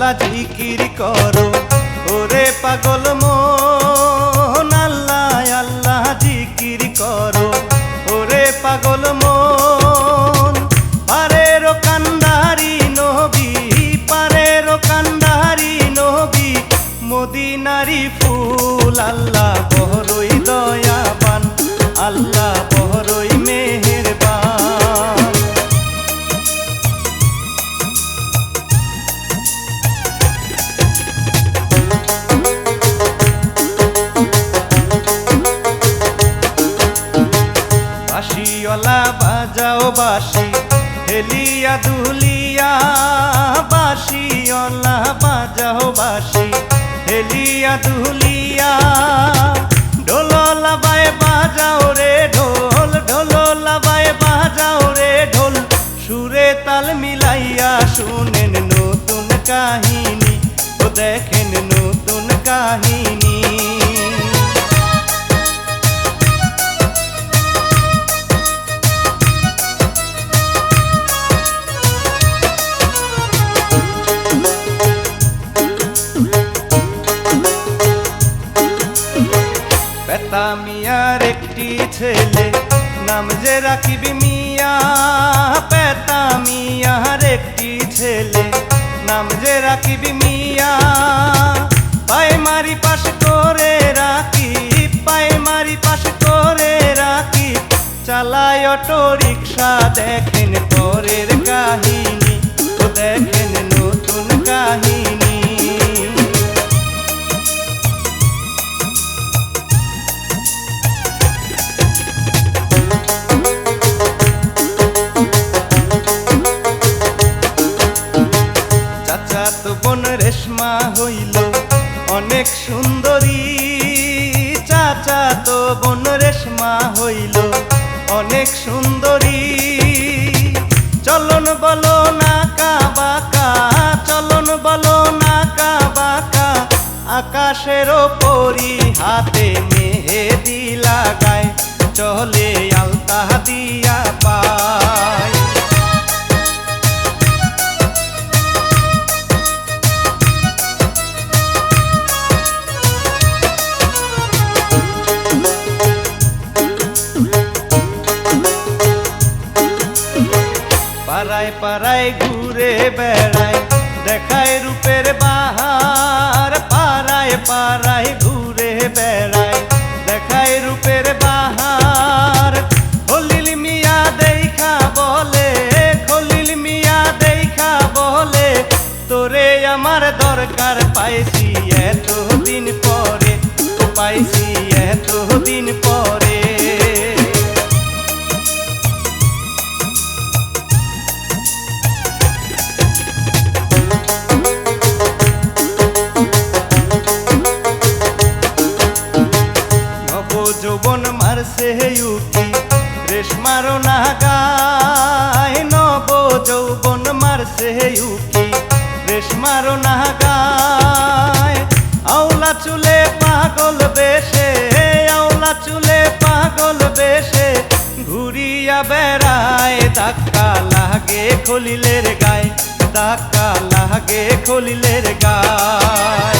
আল্লাহ জিকির করো ওরে পাগল মন, আল্লাহ আল্লাহ জিকির করো ওরে পাগল মন। পারের কান্দারি নবী, পারের কান্দারি নবী, মদিনারি ফুল আল্লাহ বড়ই দয়াবান, আল্লাহ বড়ই মেহেরবান। বাঁশিওয়ালা বাজাও বাঁশি হেলিয়া দুলিয়া, বাঁশিওয়ালা বাজাও বাঁশি হেলিয়া দুলিয়া। ঢোল লাবায় বাজাও রে ঢোল, ঢোল লাবায় বাজাও রে ঢোল, সুরে তাল মিলাইয়া শুনেন নতুন কাহিনী, ও দেখেন নতুন কাহিনী। পেতা মিয়ার একটি ছেলে নাম যে রাকিব মিয়া, পেতা মিয়ার একটি ছেলে নাম যে রাকিব মিয়া। প্রাইমারি পাস করে রাকিব, প্রাইমারি পাস করে রাকিব, চালায় অটো রিক্সা। দেখেন পরের কাহিনী, ও দেখেন নতুন কাহিনী। চাচাতো বোন রেশমা হইল অনেক সুন্দরী, চাচাতো বোন রেশমা হইল অনেক সুন্দরী। চলন বলো না কাবাকা, চলন বলো না কাবাকা, আকাশের ওপরি হাতে মেহেদি লাগায়, চলে আলতা দিয়া পায়। পাড়ায় পাড়ায় ঘুরে বেড়ায়, দেখায় রূপের বাহার। পাড়ায় পাড়ায় ঘুরে বেড়ায়, দেখায় রূপের বাহার। খলিল মিয়া দেখা বলে, খলিল মিয়া দেখা বলে, তোরে আমার দরকার পাইছি এতদিন পরে, পাইছি এতদিন পরে। যৌবন মারছে উকি রেশমারো না গায়, নব যৌবন মারছে উকি রেশমারো না গায়। আওলা চুলে পাগল বেশে, আওলা চুলে পাগল বেশে, ঘুরিয়া বেড়ায়। ধাক্কা লাগে খলিলের গায়ে, ধাক্কা লাগে খলিলের গায়ে।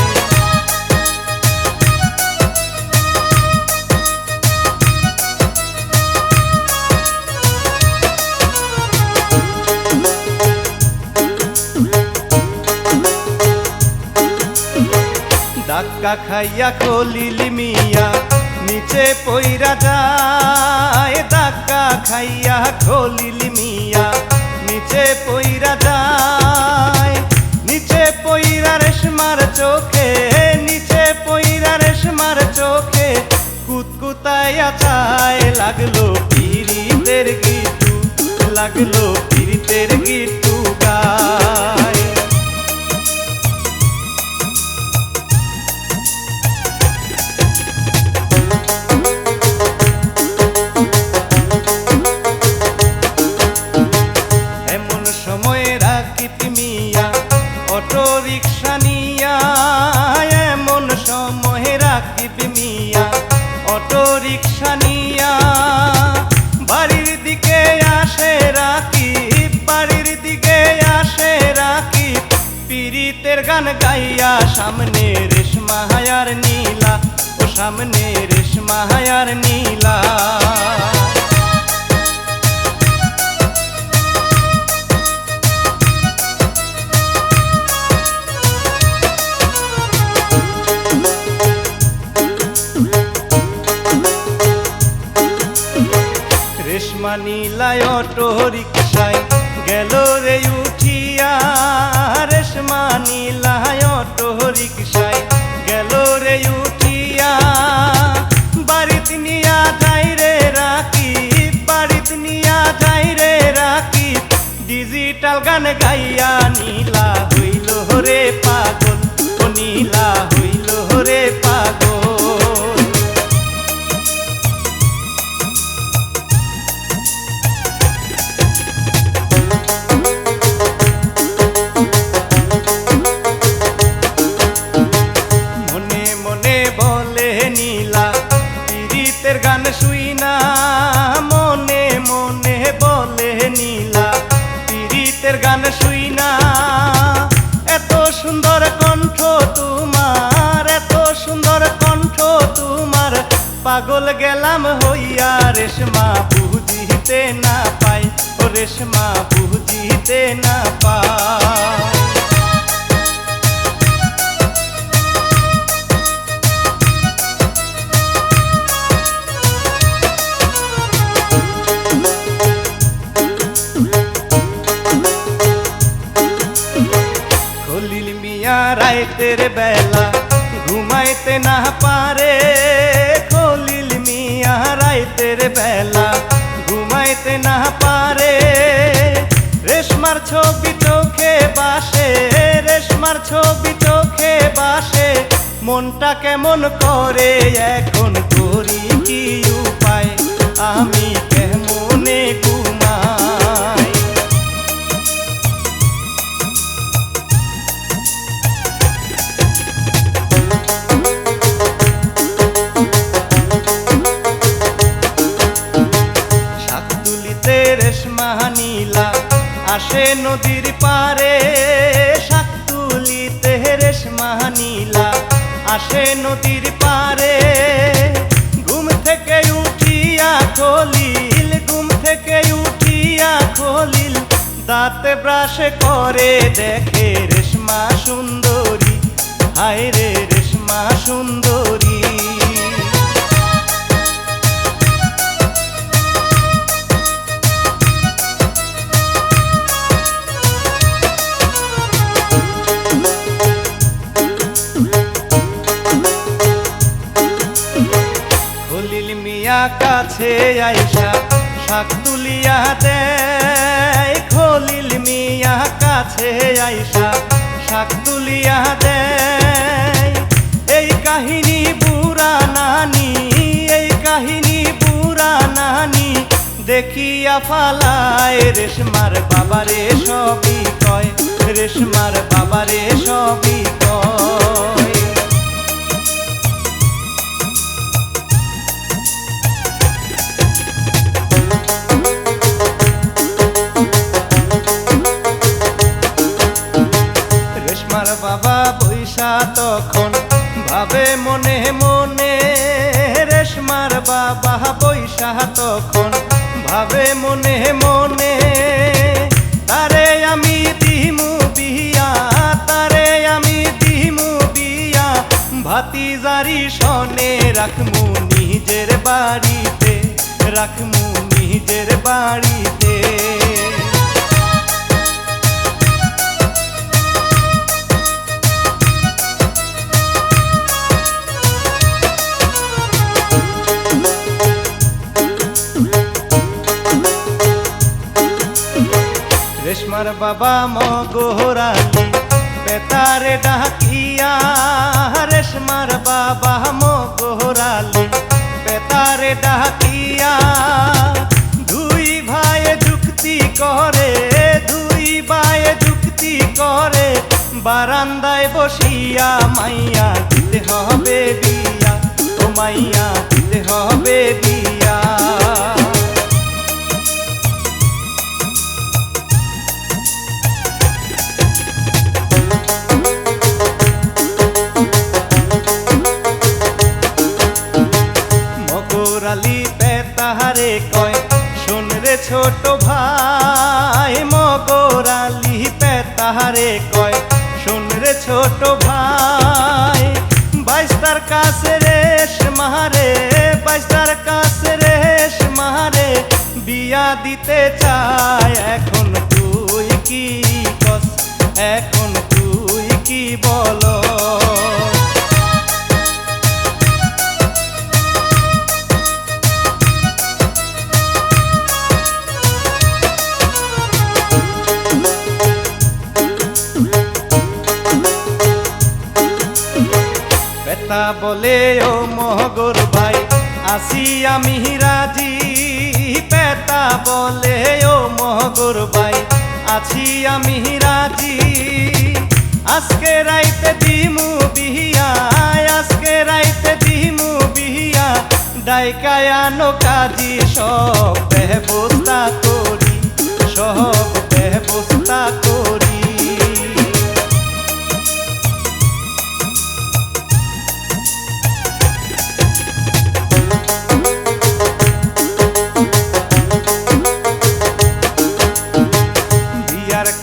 ধাক্কা খাইয়া খলিল মিয়া নিচে পইরা যায়, ধাক্কা খাইয়া খলিল মিয়া নিচে পইরা যায়। নিচে পইরা রেশমার চোখে, নিচে পইরা রেশমার চোখে, কুতকুতাইয়া চায়। লাগলো পীড়িতের গীতু, লাগলো পীড়িতের গীতু গায়। অটো রিক্সা নিয়া, এমন সময় রাকিব মিয়া অটো রিক্সা নিয়া বাড়ির দিকে আসে রাকিব, বাড়ির দিকে আসে রাকিব। পীড়িতের সামনে রেশমা আর নীলা। রেশমা নীলায় অটো রিকশায় গেল রে উঠিয়া, রেশমা নীলায় অটো রিকশায় গেল রে উঠিয়া। বাড়িতে নিয়া যাই রে রাখি, বাড়িতে নিয়া যাই রে রাখি, ডিজিটাল গান গাইয়া নীলা হইল রে পাগল, ও নীলা হইল রে পাগল। গান শুই না মনে মনে বলে নীলা, পীড়িতের গান শুই না। এত সুন্দর কণ্ঠ তোমার, এত সুন্দর কণ্ঠ তোমার, পাগল গেলাম হইয়া। রেশমা বুঝিতে না পাই, ও রেশমা বুঝিতে না পাই। খলিল মিয়া রাইতের বেলা ঘুমাইতে না পারে, খলিল মিয়া রাইতের বেলা ঘুমাইতে না পারে। রেশমার ছবি চোখে বাসে, রেশমার ছবি চোখে বাসে, মনটা কেমন করে এখন করি কি উপায়, আমি কেমনে ঘুমাই। রেশমা নীলা আসে নদীর পারে, শাকতুলিতে রেশমা নীলা আসে নদীর পারে। ঘুম থেকে উঠিয়া খলিল, ঘুম থেকে উঠিয়া খলিল, দাঁতে ব্রাশ করে দেখে রেশমা সুন্দরী, হায় রে রেশমা সুন্দরী। খলিল মিয়া কাছে আইসা শাক তুলিয়া দেয়, খলিল মিয়া কাছে আইসা শাক তুলিয়া দেয়। এই কাহিনী বুড়া নানি, এই কাহিনী বুড়া নানি দেখিয়া ফালায়। রেশমার বাবারে সবই কয়, রেশমার বাবারে সবই কয়। রেশমার বাবা বৈশা তখন ভাবে মনে মনে, রেশমার বাবা বৈশা তখন ভাবে মনে মনে। তারে আমি দিমু বিয়া, তারে আমি দিমু বিয়া, ভাতিজারি সনে রাখমু নিজের বাড়িতে, রাখমু নিজের বাড়িতে। রেশমার বাবা মগোরালি বেতারে ডাকিয়া, রেশমার বাবা মগোরালি বেতারে ডাকিয়া। দুই ভাই যুক্তি করে, দুই ভাই যুক্তি করে, বারান্দায় বসিয়া মাইয়া দিতে হবে বিয়া, ও মাইয়া দিতে হবে বিয়া। ছোট ভাই মগরালি পেতারে কয় শোন রে ছোট ভাই বাইস্তার কাছে রেশ মারে বাইস্তার কাছে রেশ মারে বিয়া দিতে চায় এখন তুই কি কস এখন তুই কি বল পেতা বলে ও মহগর ভাই আসি আমি রাজি পেতা বলে ও মহগর ভাই আছি আমি রাজি আজকে রাইতে দিমু বিহিয়া আজকে রাইতে দিমু বিহিয়া ডাইকায়ানো কাজী সব ব্যবস্থা করি সব ব্যবস্থা করি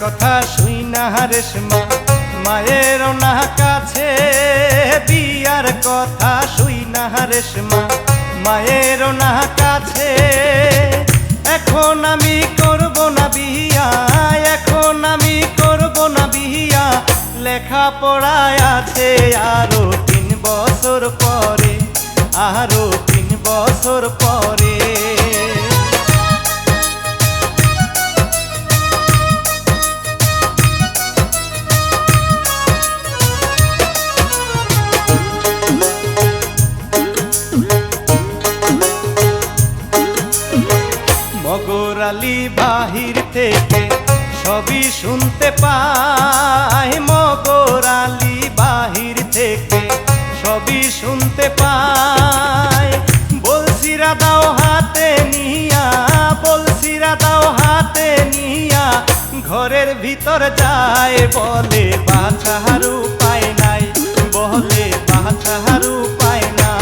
কথা শুই না রেশমা মায়ের না কাছে বিয়ার কথা শুই না রেশমা মায়ের না কাছে এখন আমি করব না বিয়া এখন আমি করব না বিয়া লেখাপড়ায় আছে আরো 3 বছর পরে আরো 3 বছর পরে মগরালি বাহির থেকে সবই শুনতে পায় মগরালি বাহির থেকে সবই শুনতে পায় বলছিরা দাও হাতে নিয়া বলছিরা দাও হাতে নিয়া ঘরের ভিতর যায় বলে বাঁচার উপায় নাই বলে বাঁচার উপায় নাই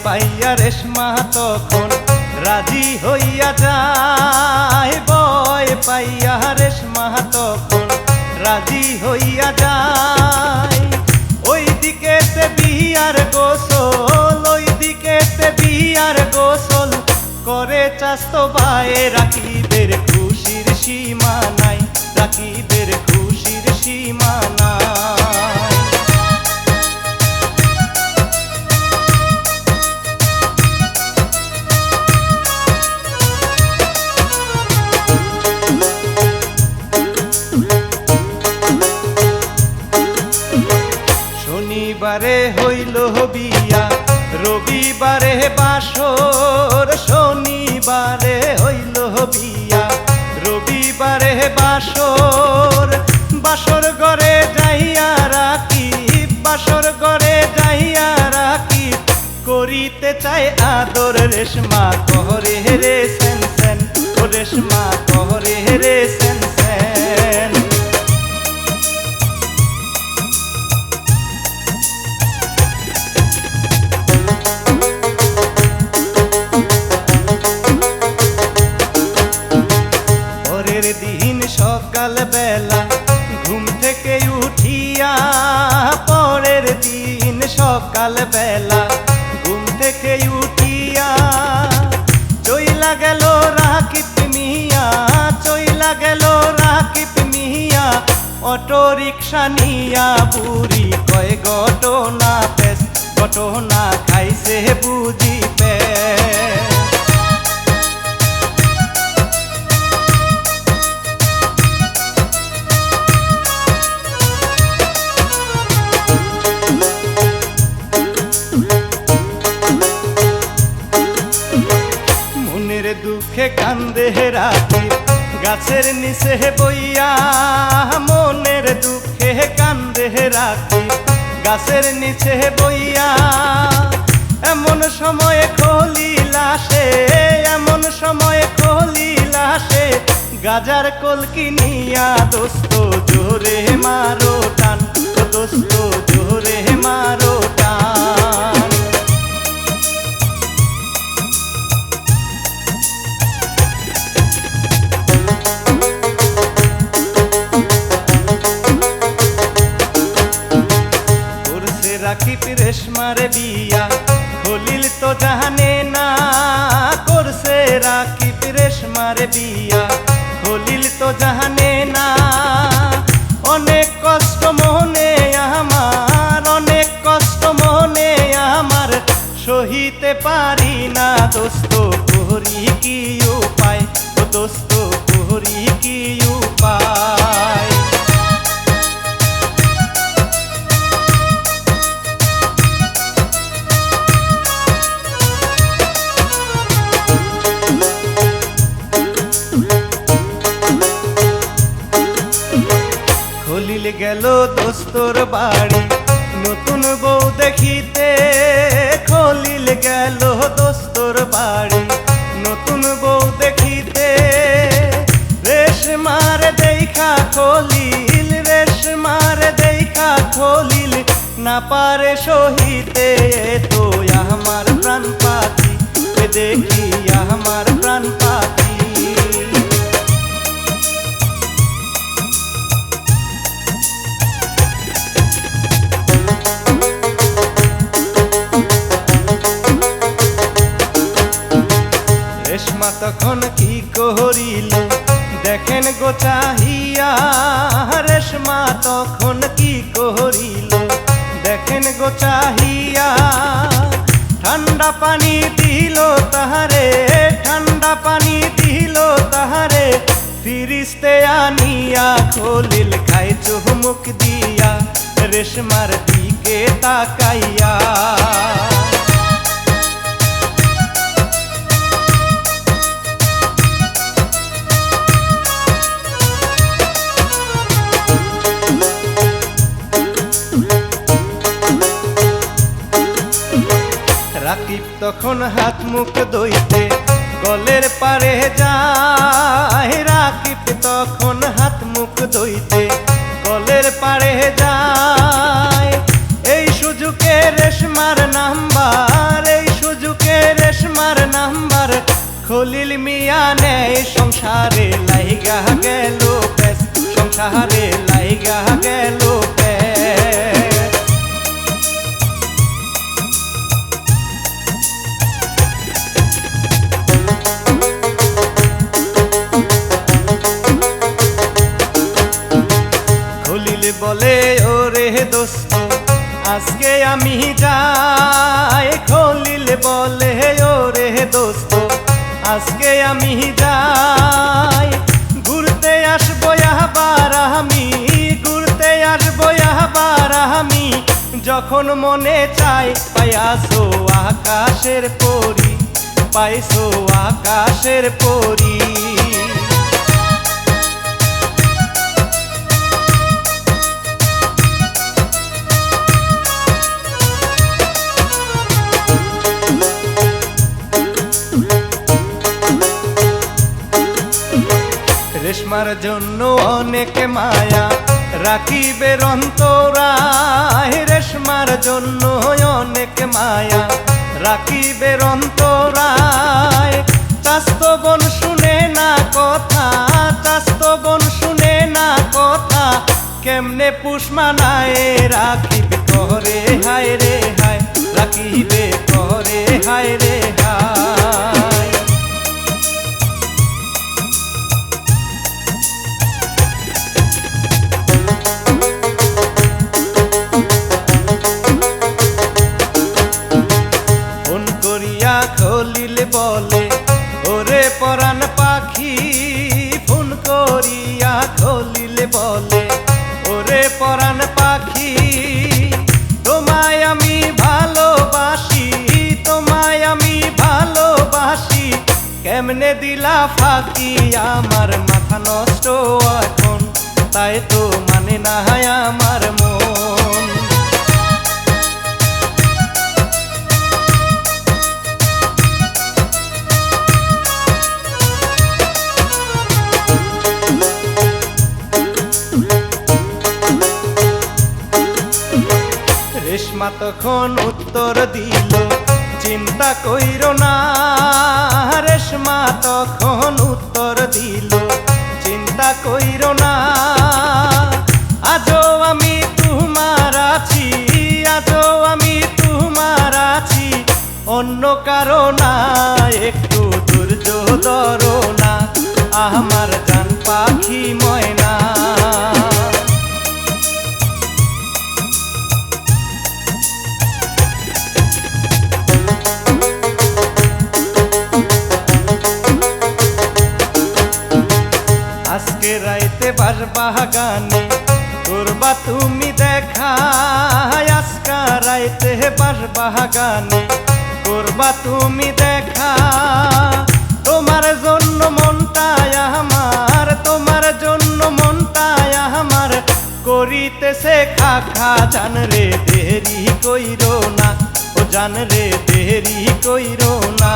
পাইয়া রেশমা তখন রাজি হইয়া যায় বয় পাইয়া রেশমা তখন রাজি হইয়া যায় ওই দিকেতে বিয়ার গোসল ওই দিকেতে বিয়ার গোসল করে চাস্তো বায়ে রাখিদের খুশির সীমা নাই রাখিদের খুশির সীমা নাই শনিবারে হইল বিয়া রবিবারে বাসর শনিবারে হইল বিয়া রবিবারে বাসর বাসর ঘরে যাইয়া রাখি বাসর ঘরে যাইয়া রাখি করিতে চাই আদর রেশমা করে রে সেন সেন ও রেশমা করে রে সেন সেন দিন সকাল বেলা ঘুম থেকে উঠিয়া পরের দিন সকাল বেলা ঘুম থেকে উঠিয়া চইলা গেল রাকিব মিয়া চইলা গেল রাকিব মিয়া অটো রিক্সা নিয়া বুড়ি কয় ঘটনা খাইছে বুঝি পেট দুঃখে কান্দে রাকিব গাছের নিচে বইয়া মনের দুঃখে কান্দে রাকিব গাছের নিচে বইয়া এমন সময় খলিল আসে এমন সময় খলিল আসে গাজার কলকি নিয়া দোস্ত জোরে মারো টান, ও দোস্ত জোরে মারো টান। করছে রাকিব রেশমার বিয়া, খলিল তো জানে না। করছে রাকিব রেশমার বিয়া, খলিল তো জানে না। অনেক কষ্ট মনে আমার, অনেক কষ্ট মনে আমার, সহিতে পারি না দোস্ত করি কি উপায়, ও দোস্ত করি কি উপায়। খলিল গেল দোস্তর বাড়ি নতুন বউ দেখিতে, খলিল গেল দোস্তর বাড়ি নতুন বউ দেখিতে। রেশমার দেখা খলিল, রেশমার দেখা খলিল না পারে সহিতে। তো আমার প্রাণ পাখি দেখি, আমার প্রাণ পাখি। রেশমা তখন কি করিল দেখেন গো চাহিয়া, রেশমা তখন কি করিল দেখেন গো চাহিয়া। ঠান্ডা পানি দিল তাহারে, ঠান্ডা পানি দিল তাহারে, ফিরিস্তে আনিয়া খলিল খাই চুমুক দিয়া রেশমার দিকে তাকাইয়া। রাকিব তখন হাত মুখ ধুইতে গলের পারে যায়, রাকিব তখন হাত মুখ ধুইতে গলের পারে যায়। এই সুযোগে রেশমার নাম্বার, এই সুযোগে রেশমার নাম্বার, খলিল মিয়া নেই সংসারে লাইগা গেল পেস, সংসারে লাইগা গেল পেস। বলে ওরে দোস্ত আজকে আমি যাই, খলিল বলে ওরে দোস্ত আজকে আমি যাই। ঘুরতে আসবো আবার আমি, ঘুরতে আসবো আবার আমি, যখন মনে চাই পাইয়াছো আকাশের পরি, পাইছো আকাশের পরি। রেশমার জন্য অনেক মায়া রাখিবের অন্তরায়, রেশমার জন্য অনেক মায়া রাখিবের অন্তরায়। চাস্তো বোন শুনে না কথা, চাস্তো বোন শুনে না কথা, কেমনে পুষ মানায় রাখিব করে হায় রে হায়, রাখিবে করে হায় রে হায়। খলিল বলে ওরে পরাণ পাখি, ফোন করিয়া খলিল বলে ওরে পরাণ পাখি। তোমায় আমি ভালোবাসি, তোমায় আমি ভালোবাসি, কেমনে দিলা ফাঁকি আমার মাথা নষ্ট এখন, তাই তো মানে না আমার মন। রেশমা তখন উত্তর দিল, চিন্তা কইরো না। রেশমা তখন উত্তর দিল, চিন্তা কইরো না। আজও আমি তোমার আছি, আজও আমি তোমার আছি, অন্য কারো না। একটু ধৈর্য ধরো না আমার জান পাখি ময়না। আজকে রাইতে বাঁশবাগানে করবা তুমি দেখা, আজকে রাইতে বাঁশবাগানে করবা তুমি দেখা। তোমার জন্য মনটায় আমার, তোমার জন্য মনটায় আমার করিতেছে খা খা। জান রে দেরি কইরো না, ও জান রে দেরি কইরো না।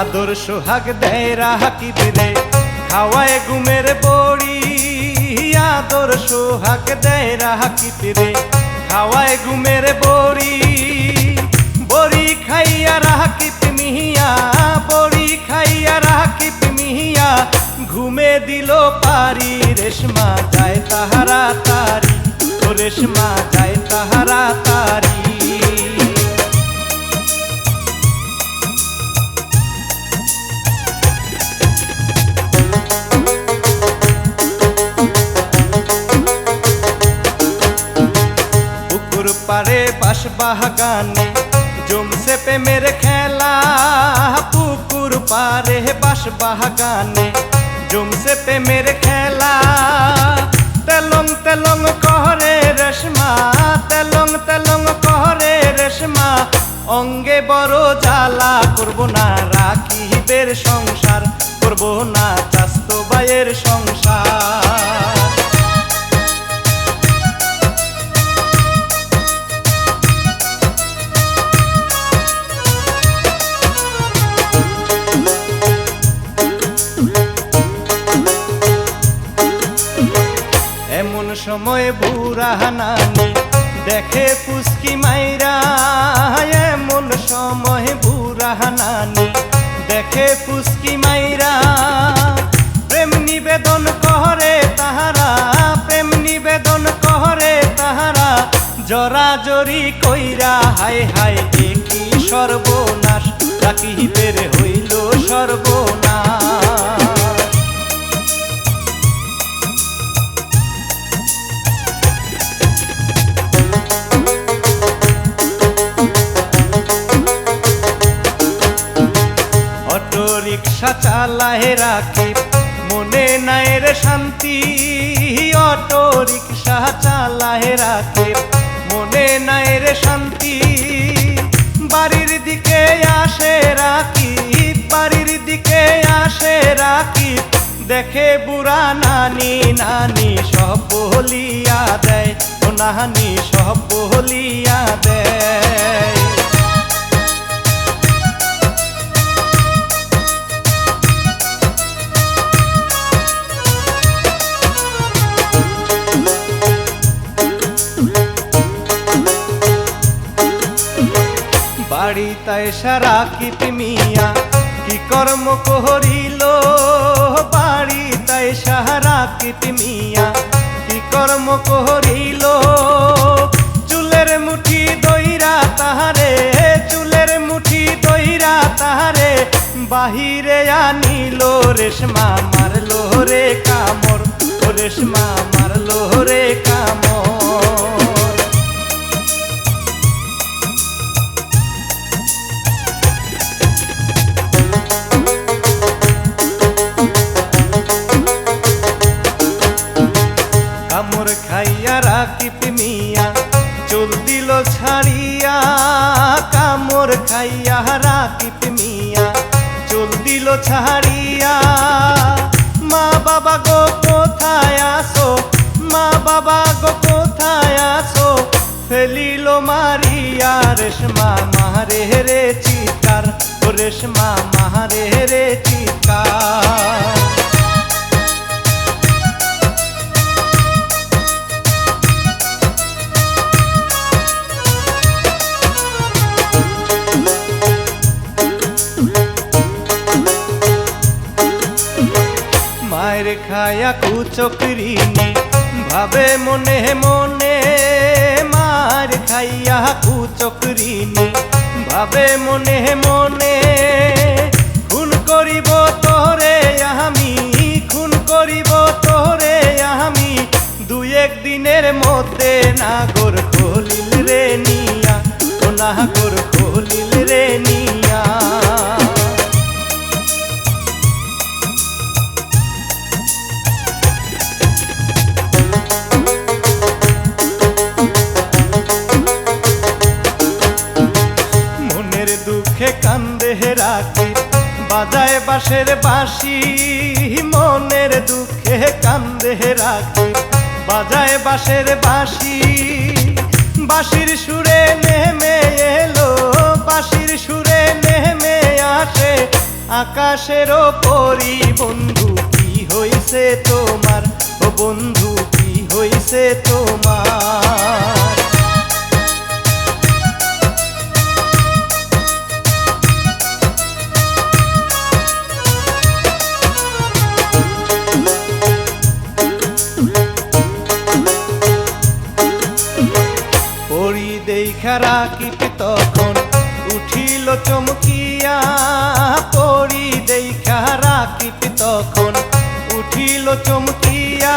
আদর সোহাগ দেয় রাকিব রে খাওয়ায় ঘুমের বড়ি। আদর সোহাগ দেয় রাকিব রে খাওয়ায় ঘুমের বড়ি। বড়ি খাইয়া রাকিব মিহিয়া, বড়ি খাইয়া রাকিব মিহিয়া ঘুমে দিল পারি। রেশমা যায় তাহারা তারি, ও রেশমা যায় তাহারা তারি। পারে বাঁশবাগানে জমছে প্রেমের খেলা। পুকুর পারে বাঁশবাগানে জমছে প্রেমের খেলা। তেলং তেলং করে রেশমা, তেলং তেলং করে রেশমা অঙ্গে বড় জ্বালা। করব না রাকিবের সংসার, করব না চাস্তো ভাইয়ের সংসার। এমন সময় বুড়া নানি দেখে পুস্কি মাইরা। এমন সময় বুড়া নানি দেখে পুস্কি মাইরা। প্রেম নিবেদন করে তাহারা, প্রেম নিবেদন করে তাহারা জরাজরি কইরা। হায় হায় এ কি সর্বনাশ, রাকিবের হইল সর্বনাশ। অটো রিক্সা চালায় রাকিব মনে নাই রে শান্তি। অটো রিক্সা চালায় রাকিব মনে নাই রে শান্তি। বাড়ির দিকে আসে রাকিব, বাড়ির দিকে আসে রাকিব দেখে বুড়া নানি। নানি সব বলিয়া দেয়, ও নানি সব বলিয়া দেয়। বাড়িতে রাকিব মিয়া কি কর্ম করিল। বাড়িতে রাকিব মিয়া কি কর্ম করিল। চুলের মুঠি দইরা তাহারে, চুলের মুঠি দইরা তাহারে বাহিরে আনিল। রেশমা মারলো রে কামড়, ও রেশমা মারলো রে কামড়। কামড় খাইয়া রাকিব মিয়া চুল দিল ছাড়িয়া। কামড় খাইয়া রাকিব মিয়া চুল দিল ছাড়িয়া। মা বাবা গো কোথায় আসো, মা বাবা গো কোথায় আসো, ফেলিল মারিয়া রেশমা মারে রে চিৎকার, ও রেশমা মারে রে চিৎকার। মায়ের খায়া কুচকরিনি ভাবে মনে মনে, মার খাইয়া কুচকরিনি ভাবে মনে মনে, খুন করিব তোরে আমি, খুন করিব তোরে আমি, দুই একদিনের মধ্যে নাগর খলিল রে নিয়া, ও নাগর খলিল রে নিয়া। দুঃখে কান্দে রাখি বাজায় বাঁশের বাঁশি, মনের দুঃখে কান্দে রাখি বাজায় বাঁশের বাঁশি। বাঁশির সুরে নেমে এলো, বাঁশির সুরে নেমে আসে আকাশেরও পরি। বন্ধু কি হইছে তোমার, ও বন্ধু কি হইছে তোমার? পরি দেখা রাখিব তখন উঠিল চমকিয়া, পরি দেখা রাখিব তখন উঠিল চমকিয়া।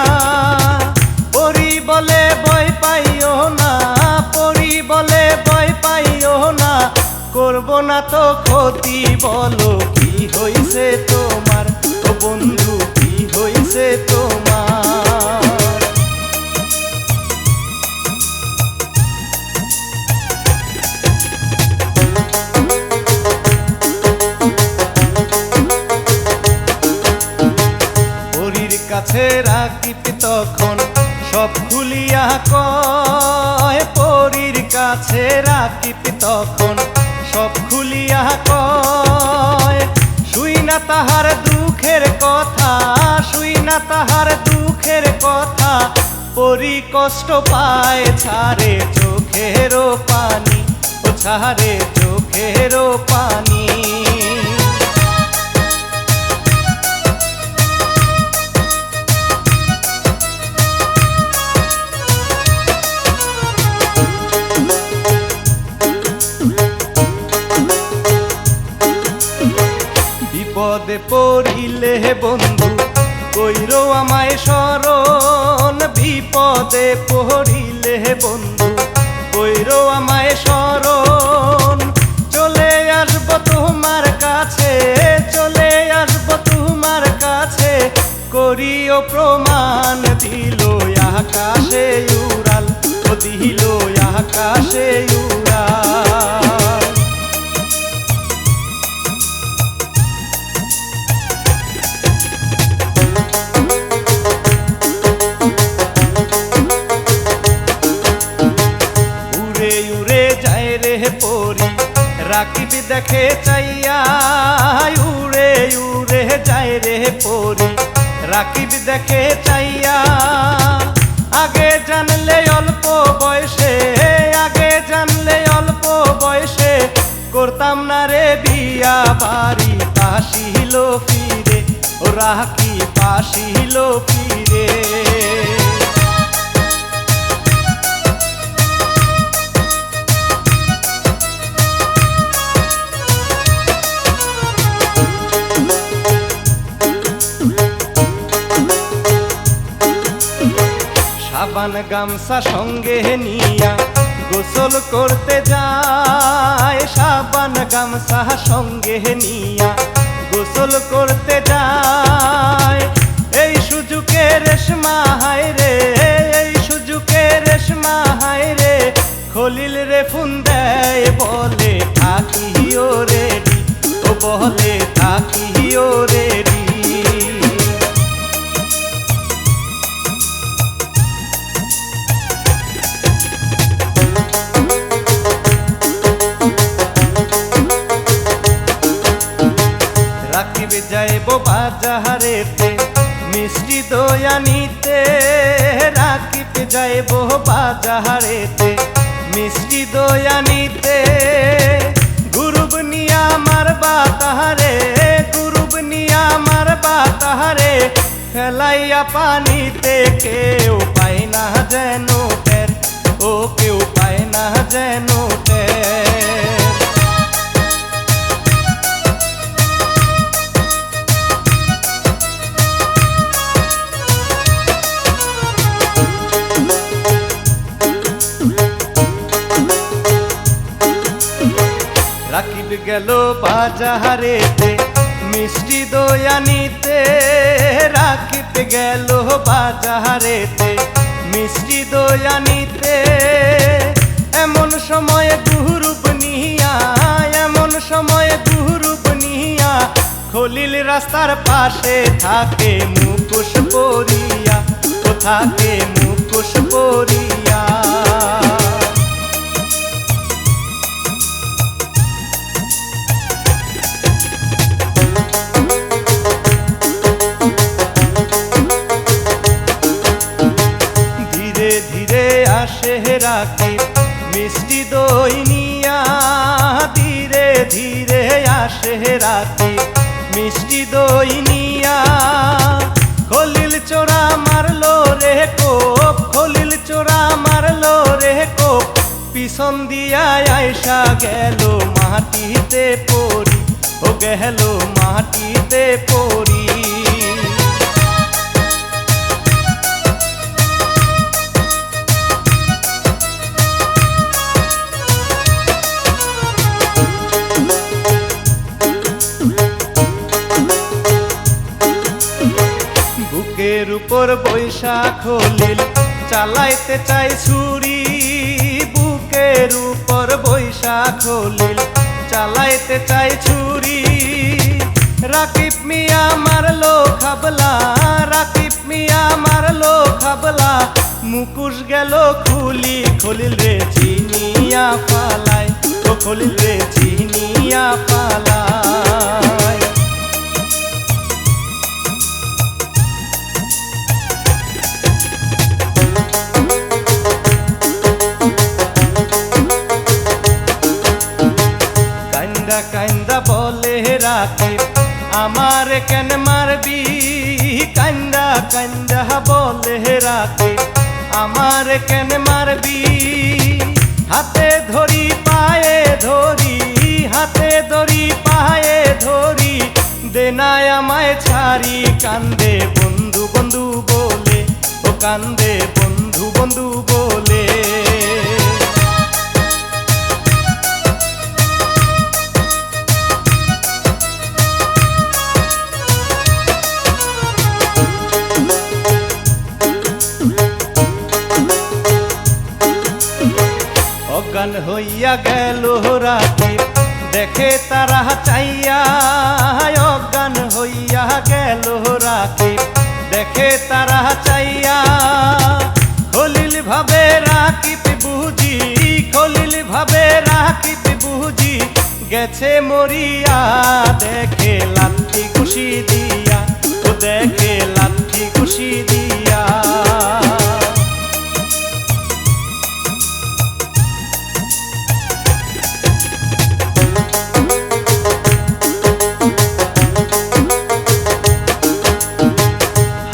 পরি বলে ভয় পাইও না, পরি বলে ভয় পাইও না, করব না তো ক্ষতি। বলো কি হইছে তোমার, ও বন্ধু কি হইছে তোমার? কাছে রাখিব তখন সব খুলিয়া কয়, পরীর কাছে রাখিব তখন সব খুলিয়া কয়। শুই না তাহার দুঃখের কথা, শুই না তাহার দুঃখের কথা, পরি কষ্ট পায় ছাড়ে চোখেরও পানি, ও ছাড়ে চোখেরও পানি। বিপদে পড়িলে বন্ধু কইরো আমায় শরণ, বিপদে পড়িলে বন্ধু কইরো আমায় শরণ। চলে আসব তোমার কাছে, চলে আসব তোমার কাছে, করিও প্রমাণ। দিল আকাশে উড়াল, ও দিল আকাশে উড়াল। পরি রাখিব দেখে চাইয়া, উড়ে উড়ে যায় রে পরি রাখিব দেখে চাইয়া। আগে জানলে অল্প বয়সে, আগে জানলে অল্প বয়সে, করতাম না রে বিয়া বাড়ি। পাশিল ফিরে, ও রাখি পাশিল ফিরে। সাবান গামছা সঙ্গে নিয়া গোসল করতে যায়, সাবান গামছা সঙ্গে নিয়া গোসল করতে যায়। এই সুযোগে রেশমা হায় রে, এই সুযোগে রেশমা হায় রে, খলিল রে ফোন দেয় বলে থাকিও রেডি, ও বলে থাকিও রেডি। রাকিব যাইব বাজারেতে মিষ্টি দই আনিতে, রাকিব যাইব বাজারেতে মিষ্টি দই আনিতে। গুরুব নিয়া মারবা তাহারে, গুরুব নিয়া মারবা তাহারে, ফেলাইয়া পানিতে কেউ পায় না যেন টের, ও কেউ পায় না যেন টের। রাকিব গেল বাজারেতে মিষ্টি দই আনিতে, রাকিব গেল বাজারেতে মিষ্টি দই আনিতে। এমন সময় গুরুব নিয়া, এমন সময় গুরুব নিয়া, খলিল রাস্তার পাশে থাকে মুখোশ পরিয়া, ও থাকে মুখোশ পরিয়া। ধীরে ধীরে আসে রাকিব মিষ্টি দই নিয়া, ধীরে ধীরে আসে রাকিব মিষ্টি দই নিয়া। খলিল চোরা মারলো রে কোপ, খলিল চোরা মারলো রে কোপ, পিছন দিয়া আয়সা গেল মাটিতে পড়ি, ও গেল মাটিতে পড়ি। বুকের উপর বৈশা খলিল চালাইতে চাই ছুরি, বুকের উপর বৈশা খলিল চালাইতে চাই ছুরি। রাকিব মিয়া মারলো খাবলা, রাকিব মিয়া মারলো খাবলা, মুকুশ গেল খুলি, খলিল রে চিনিয়া পালায়, ও খলিল রে চিনিয়া পালায়। কান্দা কান্দা বলে রাকিব আমার কেন মারবি, কান্দা কান্দা বলে রাকিব আমার কেন মারবি। হাতে ধরি পায়ে ধরি, হাতে ধরি পায়ে ধরি, দেনায় আমায় ছাড়ি, কান্দে বন্ধু বন্ধু বলে, ও কান্দে বন্ধু বন্ধু বলে। অজ্ঞান হইয়া গেল রাকিব দেখে তারা চাইয়া, অজ্ঞান হইয়া গেল রাকিব দেখে তারা চাইয়া। খলিল ভাবে রাকিব বুঝি, খলিল ভাবে রাকিব বুঝি, গেছে মরিয়া, দেখে লাঠি ঘুষি দিয়া, ও দেখে লাঠি ঘুষি দিয়া।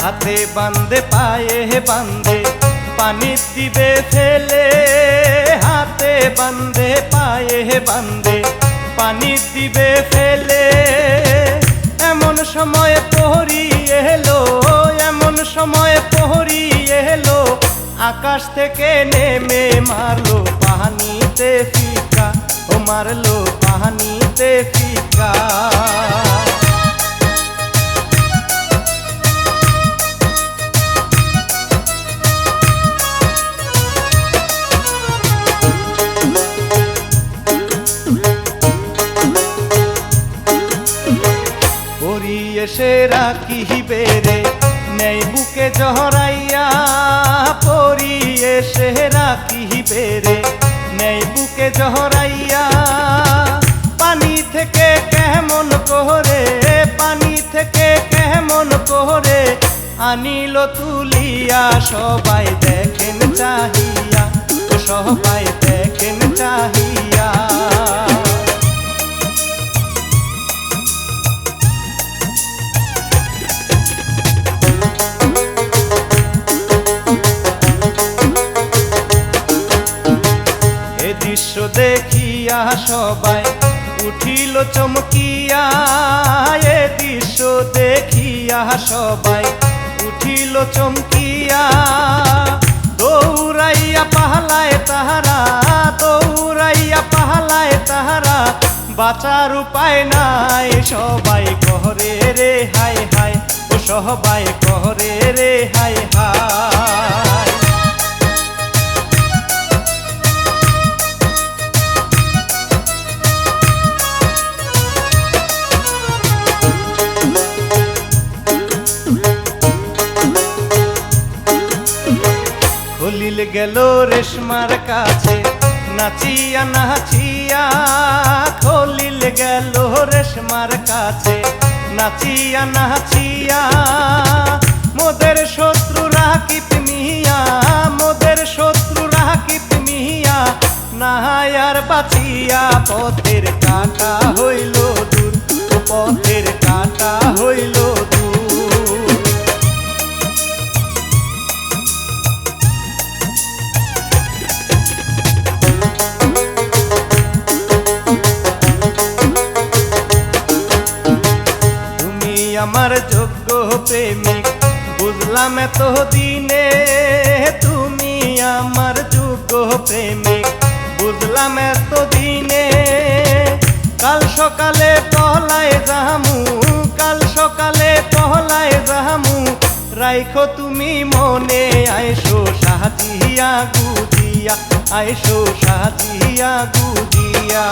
হাতে বান্ধে পায়ে বান্ধে পানি দিবে ফেলে, হাতে বান্ধে পায়ে বান্ধে পানি দিবে ফেলে। এমন সময় প্রহরী এলো, এমন সময় প্রহরী এলো, আকাশ থেকে নেমে মারলো পানিতে ফিকা, ও মারলো পানিতে ফিকা। এসে রাখিবে রে নেই বুকে জহরাইয়া, পরি এসে রাখিবে রে নেই বুকে জহরাইয়া। পানি থেকে কেমন করে, পানি আনিল তুলিয়া সবাই দেখেন চাহিয়া, সবাই দেখেন চাহিয়া। এ দৃশ্য দেখিয়া সবাই উঠিল চমকিয়া, এ দৃশ্য দেখিয়া সবাই উঠিল চমকিয়া। দৌড়াইয়া পাহলায় তাহারা, দৌড়াইয়া পাহলায় তাহারা, বাঁচার উপায় নাই। সবাই কহরে রে হায় হায়, ও সবাই কহরে রে হায় হায়। খলিল গেল রেশমার কাছে নাচিয়া নাচিয়া, খলিল গেল রেশমার কাছে নাচিয়া নাচিয়া। মোদের শত্রু রাকিব মিয়া, মোদের শত্রু রাকিব মিয়া, নাহায় আর বাঁচিয়া। পথের কাটা হইল দূর, পথের কাটা হইল দূর। আমার যোগ্য প্রেমিক বুঝলাম এত দিনে, তুমি আমার যোগ্য প্রেমিক বুঝলাম এত দিনে। কাল সকালে পহলায় যাহামু, কাল সকালে পহলায় যাহামু, রাইখো তুমি মনে। আইসো সাজিয়া গুজিয়া, আইসো সাজিয়া গুজিয়া।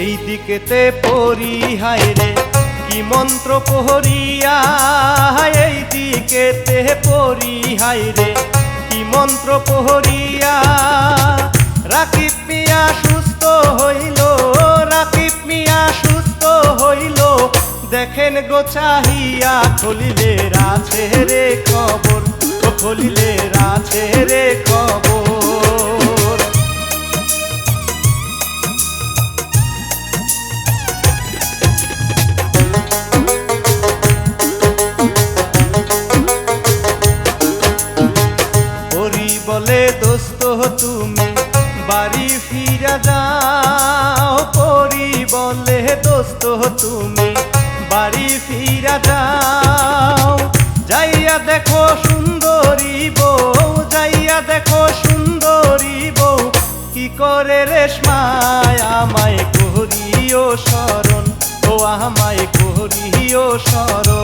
এই দিকেতে পড়ি হায় রে কি মন্ত্র পহরিয়া, এই দিকেতে পড়ি হায় রে কি মন্ত্র পহরিয়া। রাকিব মিয়া সুস্থ হইল, রাকিব মিয়া সুস্থ হইল, দেখেন গো চাহিয়া। খলিলের আছে রে খবর, ও খলিলের আছে রে খবর। বলে দোস্ত তুমি বাড়ি ফিরা যাও, পরি বলে দোস্ত তুমি বাড়ি ফিরা যাও। যাইয়া দেখো সুন্দরী বউ, যাইয়া দেখো সুন্দরী বউ, কি করে রেশমায় আমায় করিও শরণ, ও আমায় করিও শরণ।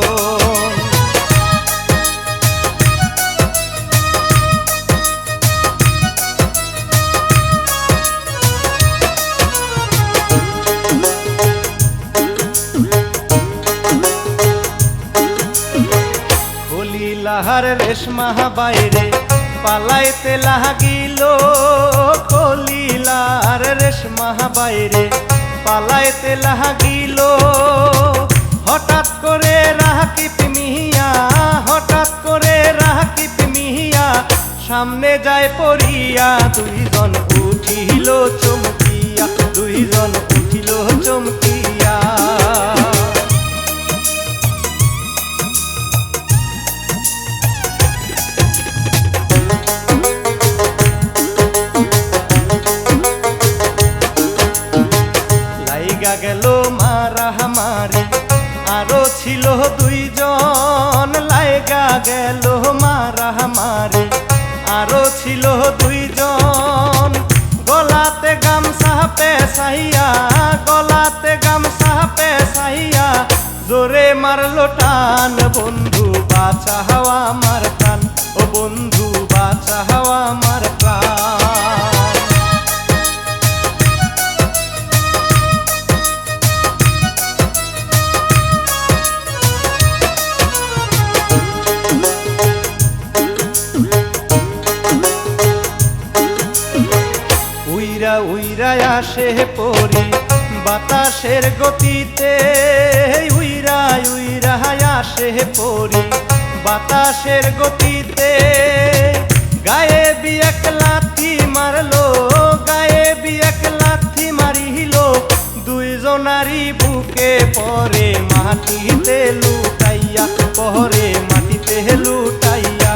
খলিলাহার রেশমা বাইরে পালাইতে লাগিল, খলিলার রেশমা বাইরে পালাইতে লাগিল। হঠাৎ করে রাকিব মিয়া, হঠাৎ করে রাকিব মিয়া, সামনে যায় পড়িয়া। দুইজন উঠিল চমকিয়া, দুইজন উঠিল চমকিয়া। লাইগা গেল মারামারি, আরো ছিল দুইজন। লাইগা গেল মারামারি, আরো ছিল দুইজন। গলাতে গামছা পেছাইয়া, গলাতে গামছা পেছাইয়া, জোরে মারলো টান। বন্ধু বাঁচা হাওয়া আমার প্রাণ, ও বন্ধু বাঁচা হাওয়া আমার প্রাণ। আসে পরি বাতাসের গতিতে উইরা উইরা আসে পরি বাতাসের গতিতে গায়ে এক লাথি মারলো গায়ে এক লাথি মারিল দুইজনারই বুকে পরে মাটিতে লুটাইয়া পরে মাটিতে লুটাইয়া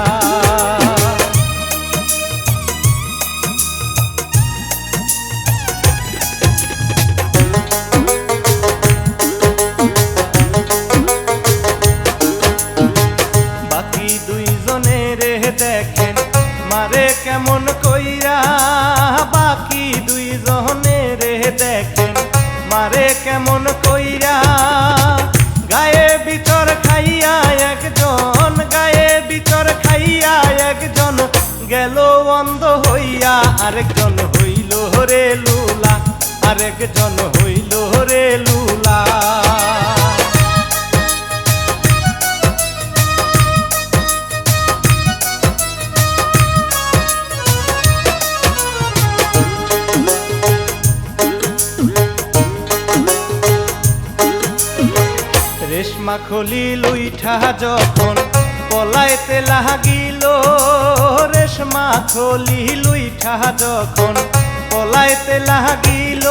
বাকি দুইজনের দেখেন মারে কেমন কইরা বাকি দুইজনের দেখেন মারে কেমন কইরা গায়ে ভিতর খাইয়া একজন গায়ে ভিতর খাইয়া একজন গেল অন্ধ হইয়া আরেকজন হইল রে লুলা আরেকজন হইল রে লুলা রেশমা খলিল উইঠা যখন পলাইতে লাগিল রেশমা খলিল উইঠা যখন পলাইতে লাগিল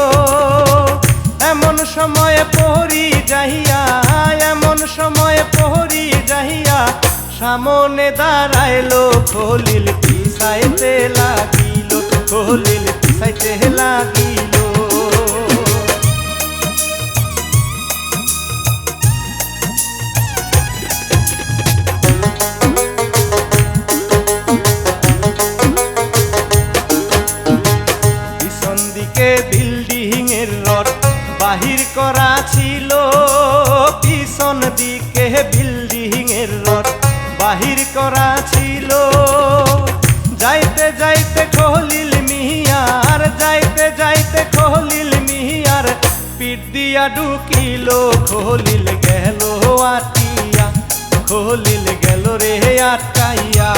এমন সময় পহরি যাইয়া এমন সময় পহরি যাইয়া সামনে দাঁড়াইলো খলিল পিছাইতে লাগিল খলিল পিছাইতে লাগিল বিল্ডিং এর রড বাহির করা ছিল পিছন দিকে বিল্ডিং এর রড বাহির করা ছিল যাইতে যাইতে খলিল মিয়ার যাইতে যাইতে খলিল মিয়ার পিঠ দিয়া ঢুকিল খলিল গেল আটিয়া খলিল গেল রে আটকাইয়া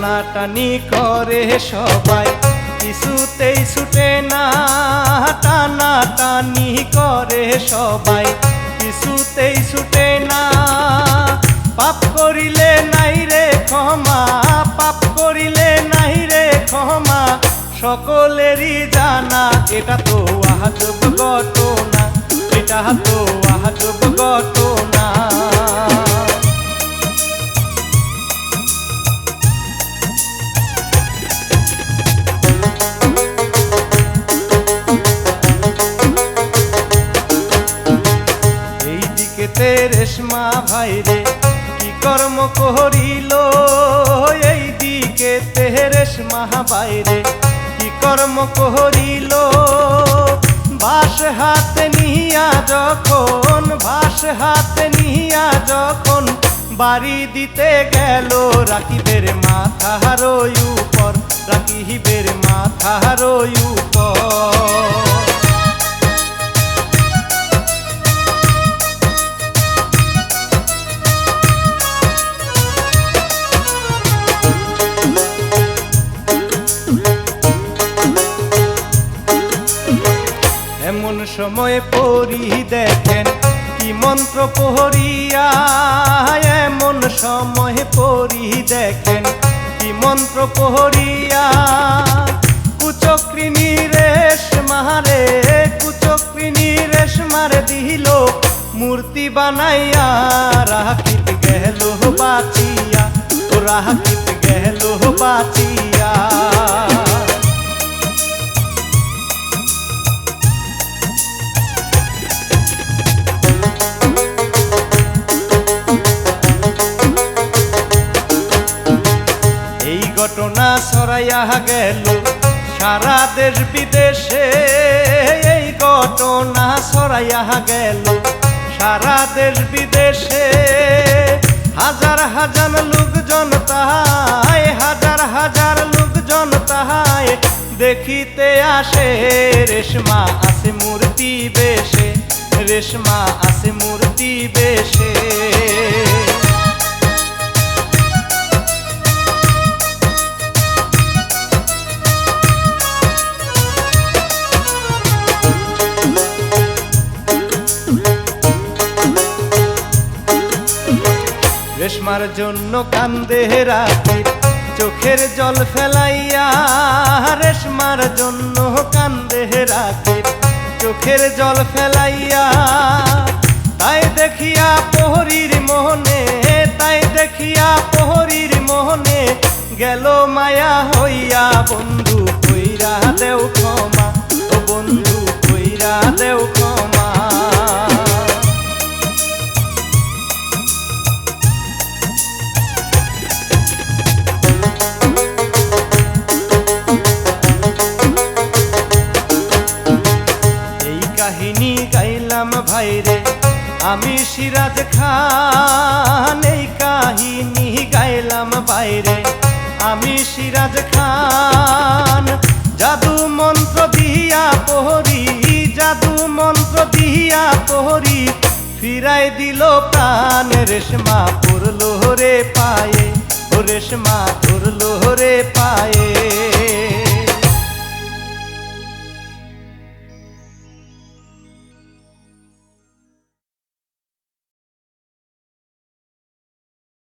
টানাটানি করে সবাই কিছুতেই ছুটে না টানাটানি করে সবাই কিছুতেই ছুটে না পাপ করিলে নাই রে ক্ষমা পাপ করিলে নাই রে ক্ষমা সকলেরই জানা এটা তো আজব ঘটনা এটা তো আজব ঘটনা রেশমা ভাইরে কি কর্ম করিল এই দিকে রেশমা ভাইরে কি কর্ম করিল বাঁশ হাতে নিয়া যখন বাঁশ হাতে নিয়া যখন বাড়ি দিতে গেল রাকিবের মাথার উপর রাকিবের মাথার উপর এমন সময় পড়ি দেখেন কি মন্ত্র পড়িয়া এমন সময় পড়ি দেখেন কি মন্ত্র পড়িয়া কুচক্রিনী রেশমারে কুচক্রিনী রেশমারে দিল মূর্তি বানাইয়া রাকিব গেল বাঁচিয়া রাকিব গেল বাঁচিয়া ঘটনা ছড়াইয়া গেল সারা দেশ বিদেশে এই ঘটনা ছড়াইয়া গেল সারা দেশ বিদেশে হাজার হাজার লোকজন তাই হাজার হাজার লোকজন জনতায় দেখিতে আসে। রেশমা আছে মূর্তি বেশে, রেশমা আছে মূর্তি বেশে। রেশমার জন্য কান্দে রাকিব চোখের জল ফেলাইয়া, রেশমার জন্য কান্দে রাকিব চোখের জল ফেলাইয়া। তাই দেখিয়া প্রহরীর মোহনে, তাই দেখিয়া প্রহরীর মোহনে গেল মায়া হইয়া। বন্ধু কইরা দেও ক্ষমা, ও বন্ধু কইরা দেও ক্ষমা। কাহিনী গাইলাম ভাইরে আমি সিরাজ খান, এই কাহিনী গাইলাম বাইরে আমি সিরাজ খান। জাদু মন্ত্র দিয়া প্রহরী, জাদু মন্ত্র দিয়া প্রহরী ফিরাই দিল প্রাণ। রেশমা পড়লো রে পায়ে, ও রেশমা পড়লো রে পায়ে।